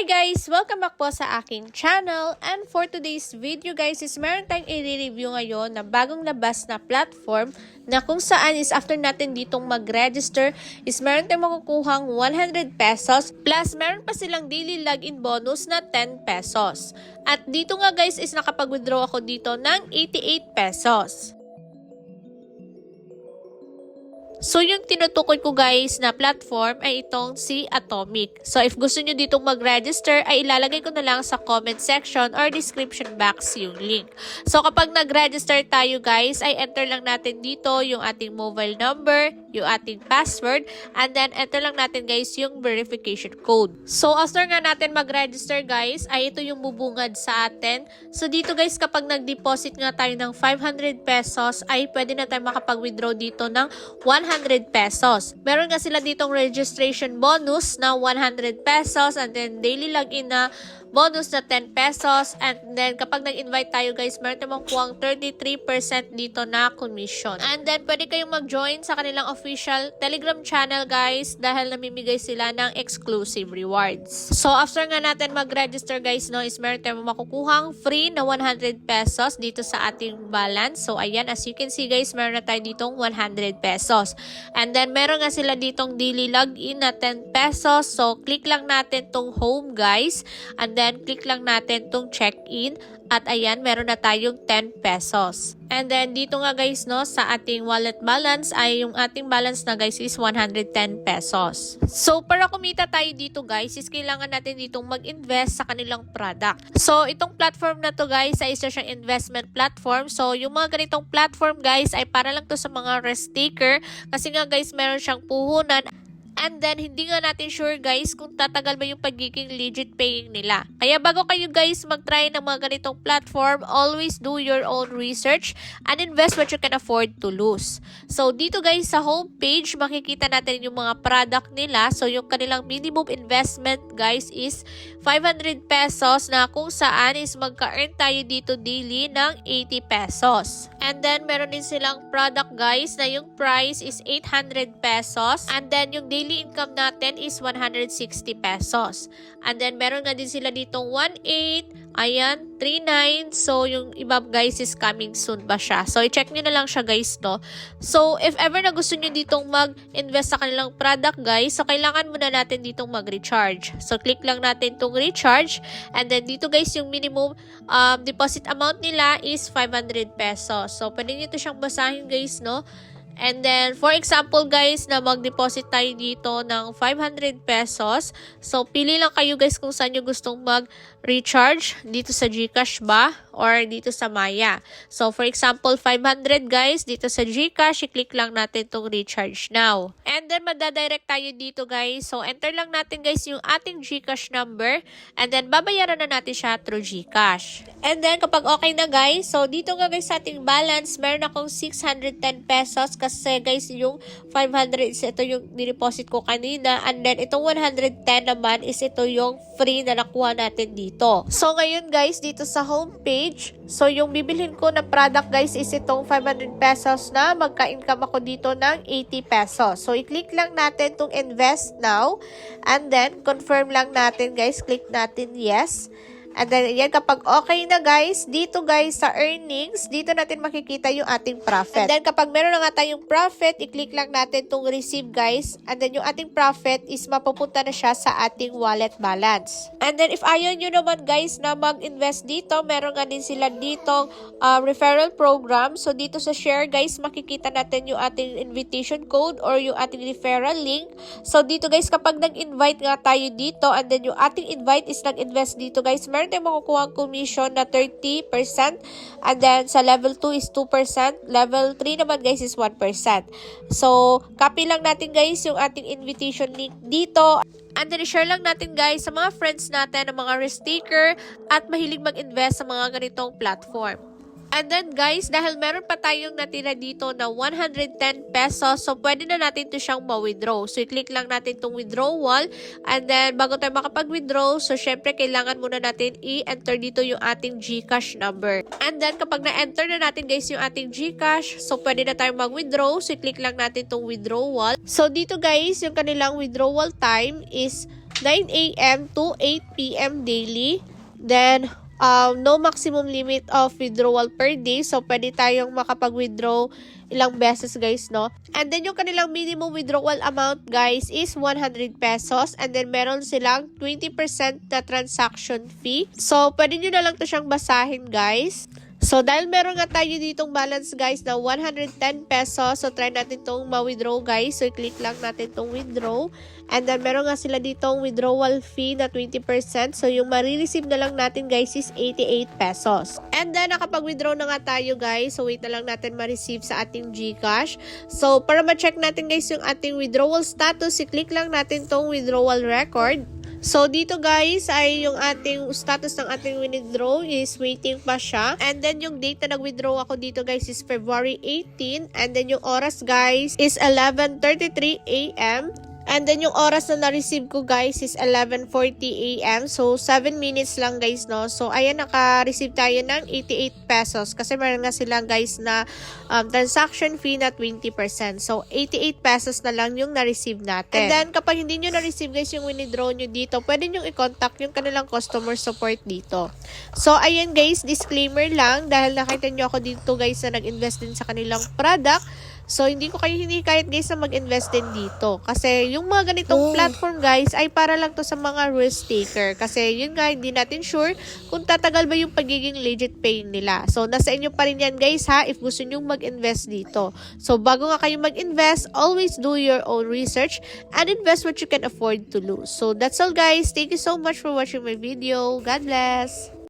Hi guys! Welcome back po sa aking channel, and for today's video guys is meron tayong i-review ngayon na bagong labas na platform na kung saan is after natin ditong mag-register is meron tayong makukuhang 100 pesos plus meron pa silang daily login bonus na 10 pesos. At dito nga guys is nakapag-withdraw ako dito ng 88 pesos. So, yung tinutukoy ko guys na platform ay itong si Atomic. So, if gusto nyo ditong mag-register, ay ilalagay ko na lang sa comment section or description box yung link. So, kapag nag-register tayo guys, ay enter lang natin dito yung ating mobile number, yung ating password, and then enter lang natin guys yung verification code. So, after nga natin mag-register guys, ay ito yung bubungad sa atin. So, dito guys, kapag nag-deposit nga tayo ng 500 pesos, ay pwede na tayo makapag-withdraw dito ng 100 pesos. Meron nga sila ditong registration bonus na 100 pesos and then daily login na bonus na 10 pesos, and then kapag nag-invite tayo guys, meron tayong kuwang 33% dito na commission. And then pwede kayong mag-join sa kanilang official Telegram channel guys dahil namimigay sila ng exclusive rewards. So after nga natin mag-register guys no, is meron tayong makukuhang free na 100 pesos dito sa ating balance. So ayan, as you can see guys, meron na tayo ditong 100 pesos. And then meron nga sila ditong daily login na 10 pesos. So click lang natin tong home guys, and then click lang natin tong check-in, at ayan, meron na tayong 10 pesos. And then dito nga guys no, sa ating wallet balance ay yung ating balance na guys is 110 pesos. So para kumita tayo dito guys, is kailangan natin ditong mag-invest sa kanilang product. So itong platform na to guys ay isa siyang investment platform. So yung mga ganitong platform guys ay para lang to sa mga risk taker, kasi nga guys meron siyang puhunan. And then, hindi nga natin sure guys kung tatagal ba yung pagiging legit paying nila. Kaya bago kayo guys mag-try ng mga ganitong platform, always do your own research and invest what you can afford to lose. So, dito guys sa homepage, makikita natin yung mga product nila. So, yung kanilang minimum investment guys is 500 pesos na kung saan is magka-earn tayo dito daily ng 80 pesos. And then, meron din silang product guys na yung price is 800 pesos. And then, yung daily income natin is 160 pesos. And then, meron nga din sila ditong 1.8, ayan, 3.9. So, yung iba guys is coming soon ba siya. So, i-check nyo na lang siya guys, no? So, if ever na gusto nyo ditong mag-invest sa kanilang product guys, so kailangan muna natin ditong mag-recharge. So, click lang natin itong recharge. And then, dito guys, yung minimum deposit amount nila is 500 pesos. So, pwede nyo ito siyang basahin guys, no? And then, for example guys, na mag-deposit tayo dito ng 500 pesos. So, pili lang kayo guys kung saan nyo gustong mag-recharge. Dito sa GCash ba? Or dito sa Maya. So, for example, 500 guys, dito sa GCash, i-click lang natin itong recharge now. And then, madadirect tayo dito guys. So, enter lang natin guys yung ating GCash number. And then, babayaran na natin siya through GCash. And then, kapag okay na guys, so dito nga guys sa ating balance, meron akong 610 pesos kasi guys, yung 500 is ito yung dineposit ko kanina, and then itong 110 naman is ito yung free na nakuha natin dito. So ngayon guys, dito sa homepage, so yung bibilhin ko na product guys is itong 500 pesos na magka-income ako dito ng 80 pesos. So i-click lang natin itong invest now, and then confirm lang natin guys, click natin yes. And then, yan, kapag okay na guys, dito guys sa earnings, dito natin makikita yung ating profit. And then, kapag meron na nga tayong profit, i-click lang natin itong receive guys. And then, yung ating profit is mapupunta na siya sa ating wallet balance. And then, if ayaw nyo naman guys na mag-invest dito, meron nga din sila dito referral program. So, dito sa share guys, makikita natin yung ating invitation code or yung ating referral link. So, dito guys, kapag nag-invite nga tayo dito, and then yung ating invite is nag-invest dito guys, meron tayong makukuha ang commission na 30%. And then, sa level 2 is 2%. Level 3 naman guys is 1%. So, copy lang natin guys yung ating invitation link dito. And then, share lang natin guys sa mga friends natin, ng mga risk taker at mahilig mag-invest sa mga ganitong platform. And then guys, dahil meron pa tayong natira dito na 110 pesos, so pwede na natin ito siyang ma-withdraw. So i-click lang natin itong withdrawal, and then bago tayo makapag-withdraw, so syempre kailangan muna natin i-enter dito yung ating GCash number. And then kapag na-enter na natin guys yung ating GCash, so pwede na tayong mag-withdraw. So i-click lang natin itong withdrawal. So dito guys, yung kanilang withdrawal time is 9 a.m. to 8 p.m. daily. Then, no maximum limit of withdrawal per day. So, pwede tayong makapag-withdraw ilang beses guys, no? And then, yung kanilang minimum withdrawal amount guys is 100 pesos. And then, meron silang 20% na transaction fee. So, pwede nyo na lang to siyang basahin guys. So, dahil meron nga tayo ditong balance guys na 110 pesos. So, try natin itong ma-withdraw guys. So, click lang natin itong withdraw. And then, meron nga sila ditong withdrawal fee na 20%. So, yung marireceive na lang natin guys is 88 pesos. And then, nakapag-withdraw na nga tayo guys. So, wait na lang natin ma-receive sa ating GCash. So, para ma-check natin guys yung ating withdrawal status, i-click lang natin itong withdrawal record. So, dito guys ay yung ating status ng ating withdraw is waiting pa siya. And then, yung date na nag-withdraw ako dito guys is February 18. And then, yung oras guys is 11:33 a.m. And then, yung oras na na-receive ko guys is 11:40 a.m. So, 7 minutes lang guys, no? So, ayan, naka-receive tayo ng 88 pesos. Kasi meron nga sila guys na transaction fee na 20%. So, 88 pesos na lang yung na-receive natin. And then, kapag hindi nyo na-receive guys yung withdraw nyo dito, pwede nyo i-contact yung kanilang customer support dito. So, ayan guys, disclaimer lang. Dahil nakita nyo ako dito guys na nag-invest din sa kanilang product. So, hindi ko kayo kahit guys na mag-invest din dito. Kasi, yung mga ganitong platform guys, ay para lang to sa mga risk taker. Kasi, yun nga, hindi natin sure kung tatagal ba yung pagiging legit paying nila. So, nasa inyo pa rin yan guys ha, if gusto nyo mag-invest dito. So, bago nga kayo mag-invest, always do your own research and invest what you can afford to lose. So, that's all guys. Thank you so much for watching my video. God bless!